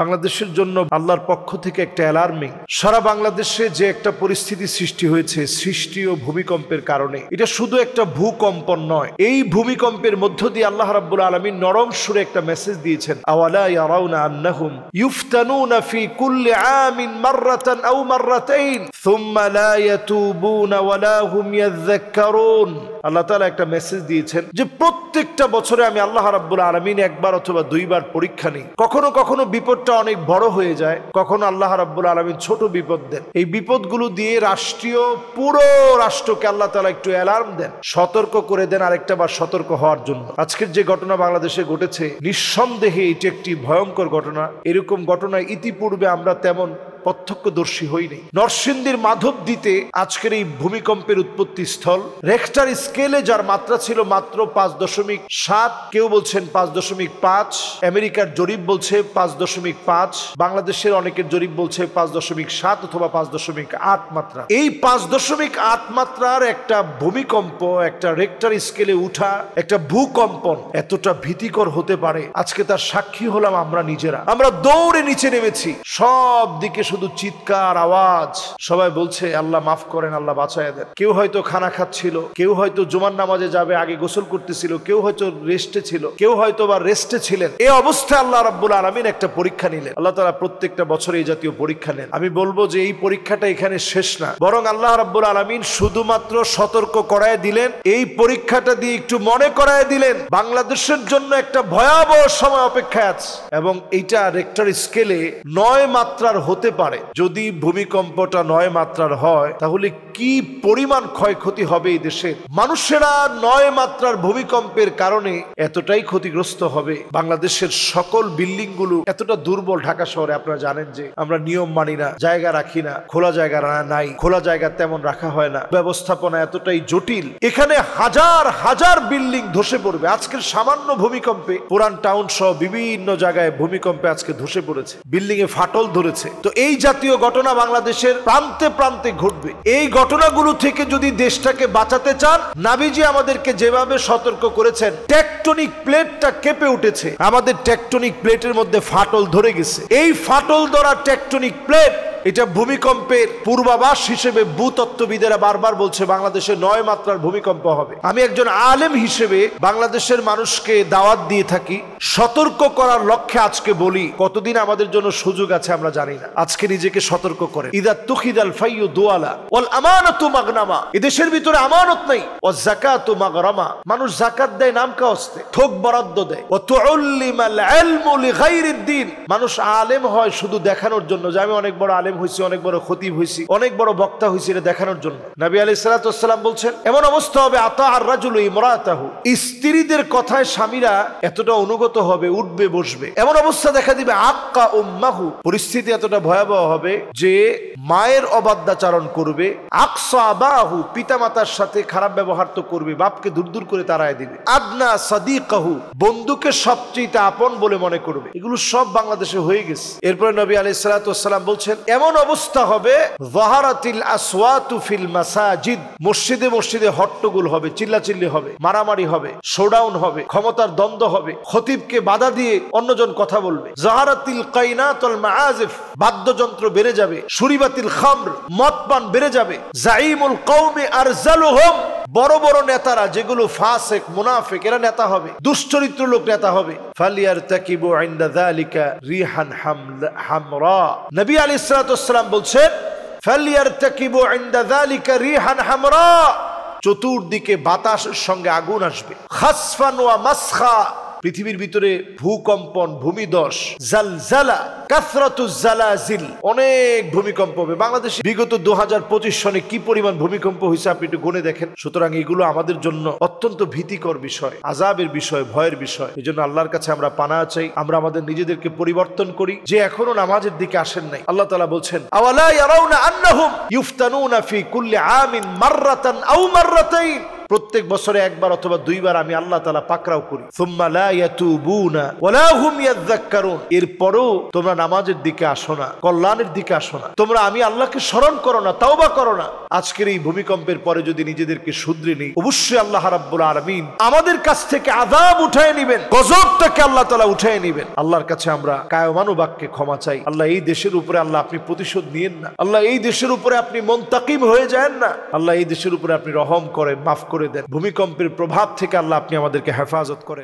বাংলাদেশের জন্য আল্লাহর পক্ষ থেকে একটা অ্যালার্মিং। সারা বাংলাদেশে যে একটা পরিস্থিতি সৃষ্টি হয়েছে সৃষ্টি ও ভূমিকম্পের কারণে, এটা শুধু একটা ভূকম্পন নয়। এই ভূমিকম্পের মধ্য দিয়ে আল্লাহ রাব্বুল আলামিন নরম সুরে একটা মেসেজ দিয়েছেন, আওয়ালা ইয়ারাউনা আন্নাহুম ইফতানুনা ফি কুল্লি আমিন মাররাতান আও মাররাতাইন সুম্মা লা ইয়াতুবুনা ওয়ালা হুম ইয়াযাক্কারুন। আল্লাহ তাআলা একটা মেসেজ দিয়েছেন যে প্রত্যেকটা বছরে আমি আল্লাহ রাব্বুল আলামিন একবার অথবা দুইবার পরীক্ষা নিই। কখনো কখনো বিপদটা অনেক বড় হয়ে যায়, কখনো আল্লাহ রাব্বুল আলামিন ছোট বিপদ দেন। এই বিপদগুলো দিয়ে পুরো রাষ্ট্রকে আল্লাহ তাআলা একটু অ্যালার্ম দেন, সতর্ক করে দেন আরেকটা বার সতর্ক হওয়ার জন্য। আজকের যে ঘটনা বাংলাদেশে ঘটেছে, নিঃসন্দেহে এটি একটি ভয়ঙ্কর ঘটনা। এরকম ঘটনা ইতিপূর্বে আমরা তেমন প্রত্যক্ষদর্শী হইনি। নরসিংদীর মাধবদীতে আজকের এই ভূমিকম্পের উৎপত্তি স্থল। রেখটার স্কেলে যার মাত্রা ছিল মাত্র 5.7, কেউ বলছেন 5.5, আমেরিকার জরিপ বলছে 5.5, বাংলাদেশের অনেকের জরিপ বলছে 5.7 অথবা 5.8 মাত্রা। এই 5.8 মাত্রার একটা ভূমিকম্প, একটা রেখটার স্কেলে উঠা একটা ভূকম্পন এতটা ভীতিকর হতে পারে, আজকে তার সাক্ষী হলাম আমরা নিজেরা। আমরা দৌড়ে নিচে নেমেছি, সব দিকে শুধু চিৎকার আওয়াজ। সবাই বলছে আল্লাহ মাফ করেন, আল্লাহ বাঁচায় দেন। কেউ হয়তো খানা খাচ্ছিল, কেউ হয়তো জুমার নামাজে যাবে, আগে গোসল করতেছিল, কেউ হয়তো রেস্টে ছিল, কেউ হয়তো বা রেস্টে ছিলেন। এই অবস্থায় আল্লাহ রাব্বুল আলামিন একটা পরীক্ষা নিলেন। আল্লাহ তাআলা প্রত্যেকটা বছরে এই জাতীয় পরীক্ষা নেন। আমি বলবো যে এই পরীক্ষাটা এখানে শেষ না, বরং আল্লাহ রাব্বুল আলামিন শুধুমাত্র সতর্ক করায় দিলেন। এই পরীক্ষাটা দিয়ে একটু মনে করায় দিলেন বাংলাদেশের জন্য একটা ভয়াবহ সময় অপেক্ষায় আছে, এবং এইটা রেক্টার স্কেলে 9 মাত্রার হতে পারে। যদি ভূমিকম্পটা 9 মাত্রার হয় তাহলে কি পরিমাণ ক্ষয়ক্ষতি হবে এই দেশের মানুষেরা। 9 মাত্রার ভূমিকম্পের কারণে এতটাই ক্ষতিগ্রস্ত হবে। বাংলাদেশের সকল বিল্ডিং গুলো এতটা দুর্বল। ঢাকা শহরে আপনারা জানেন যে আমরা নিয়ম মানি না, জায়গা রাখি না, খোলা জায়গা নাই, খোলা জায়গা তেমন রাখা হয় না, ব্যবস্থাপনা এতটাই জটিল। এখানে হাজার হাজার বিল্ডিং ধসে পড়বে আজকের সামান্য ভূমিকম্পে। পুরান টাউন সহ বিভিন্ন জায়গায় ভূমিকম্পে আজকে ধসে পড়েছে, বিল্ডিং এ ফাটল ধরেছে। তো এই জাতীয় ঘটনা বাংলাদেশের প্রান্তে প্রান্তে ঘটবে। এই ঘটনাগুলো থেকে যদি দেশটাকে বাঁচাতে চান, নবীজি আমাদেরকে যেভাবে সতর্ক করেছেন, টেকটনিক প্লেটটা কেঁপে উঠেছে, আমাদের টেকটনিক প্লেটের মধ্যে ফাটল ধরে গেছে। এই ফাটল ধরা টেকটনিক প্লেট এটা ভূমিকম্পের পূর্বাভাস হিসেবে ভূতত্ত্ববিদেরা বারবার বলছে বাংলাদেশে 9 মাত্রার ভূমিকম্প হবে। আমি একজন আলেম হিসেবে বাংলাদেশের মানুষকে দাওয়াত দিয়ে থাকি, সতর্ক করার লক্ষ্যে আজকে বলি, কতদিন আমাদের জন্য সুযোগ আছে আমরা জানি না। আজকে নিজেকে সতর্ক করেন। ইদা তুখিদাল ফাইয়ু দুআলা ওয়াল আমানাতু মাগনামা। এদেশের ভিতরে আমানত নাই, ওয়াজ যাকাতু মাগরামা। মানুষ যাকাত দেয় নাম কাওয়াস্তে, থোক বরাদ্দ দেয়। ওয়া তুউল্লিমাল ইলমু লিগাইরিদ দ্বীন। মানুষ আলেম হয় শুধু দেখানোর জন্য যে আমি অনেক বড় আলেম হইছি, অনেক বড় খতিব হইছি, অনেক বড় বক্তা হইছি, এটা দেখানোর জন্য। নবী আলাইহিস সালাতু ওয়াস সালাম বলছেন এমন অবস্থা হবে আতা আর রাজুলু ইমরাতাহু। স্ত্রীদের কথায় স্বামীরা এতটা অনুগত হবে, উঠবে বসবে। এমন অবস্থা দেখা দিবে আক্কা উম্মাহু। পরিস্থিতি এতটা ভয়াবহ হবে যে মায়ের অবাধ্যাচরণ করবে, আকসা আবাহু। পিতামাতার সাথে খারাপ ব্যবহার তো করবে, বাপকে দূর দূর করে তাড়ায় দিবে। আদনা সাদিকাহু। বন্ধুকে সবচেয়ে আপন বলে মনে করবে। এগুলো সব বাংলাদেশে হয়ে গেছে। এরপরে নবী আলাইহিস সালাতু ওয়াস সালাম বলছেন এমন অবস্থা হবে যাহারাতিল আসওয়াতু ফিল মাসাজিদ। মসজিদে মসজিদে হট্টগোল হবে, চিল্লাচিল্লি হবে, মারামারি হবে, শোডাউন হবে, ক্ষমতার দ্বন্দ্ব হবে, খতিবকে বাধা দিয়ে অন্যজন কথা বলবে। যাহারাতিল কাইনাত ওয়াল মাআজিফ। বাদ্যযন্ত্র বেড়ে যাবে। শুরিবাতিল খামর। মদ পান বেড়ে যাবে। জাইমুল কওমি আরজালুহুম। বড় বড় নেতারা যেগুলো ফাসিক মুনাফিক, এরা নেতা হবে, দুশ্চরিত্র লোক নেতা হবে। ফালিয়ারতাকিবু ইনদা যালিকা রিহান হামরা। নবী আলাইহিস সালাতু ওয়াস সালাম বলছেন ফালিয়ারতাকিবু ইনদা যালিকা রিহান হামরা। চতুর্দিকে বাতাসের সঙ্গে আগুন আসবে। খাসফান ওয়া মাসখা। পৃথিবীর ভিতরে ভূকম্পন, ভূমিধস, জালজালা, কাসরাতুজ জালাজিল, অনেক ভূমিকম্প হবে। বাংলাদেশে বিগত 2025 সনে কি পরিমাণ ভূমিকম্প হয়েছে আপনি একটু গুনে দেখেন। সুতরাং এগুলো আমাদের জন্য অত্যন্ত ভীতিকর বিষয়, আযাবের বিষয়, ভয়ের বিষয়। এই জন্য আল্লাহর কাছে আমরা পানাহ চাই, আমরা আমাদের নিজেদেরকে পরিবর্তন করি। যে এখনো নামাজের দিকে আসেন নাই, আল্লাহ তাআলা বলছেন আওয়ালা ইয়ারাউনা আন্নাহুম ইফতানুনা ফি কুল্লি আমিন মাররাতান আও মাররাতাইন। প্রত্যেক বছরে একবার অথবা দুইবার আমি আল্লাহ তাআলা পাকড়াও করি। সুম্মা লা ইয়াতুবুনা ওয়ালা হুম ইয়াযাক্কারুন। এরপরও তোমরা নামাজের দিকে আসো না, কল্যাণের দিকে আসো না, তোমরা আমি আল্লাহকে স্মরণ করো না, তাওবা করো না। আজকের এই ভূমিকম্পের পরে যদি নিজেদেরকে শুধরে নিই, অবশ্যই আল্লাহ রাব্বুল আলামিন আমাদের কাছ থেকে আযাব উঠায় নেবেন, গজবটাকে আল্লাহ তাআলা উঠায় নেবেন। আল্লাহর কাছে আমরা কায়মানু বাক্যে ক্ষমা চাই। আল্লাহ এই দেশের উপরে আল্লাহ আপনি প্রতিশোধ নিয়েন না, আল্লাহ এই দেশের উপরে আপনি মুনতাকিম হয়ে যান না, আল্লাহ এই দেশের উপরে আপনি রহম করেন, মাফ করে দেন। ভূমিকম্পের প্রভাব থেকে আল্লাহ আপনি আমাদেরকে হেফাজত করেন।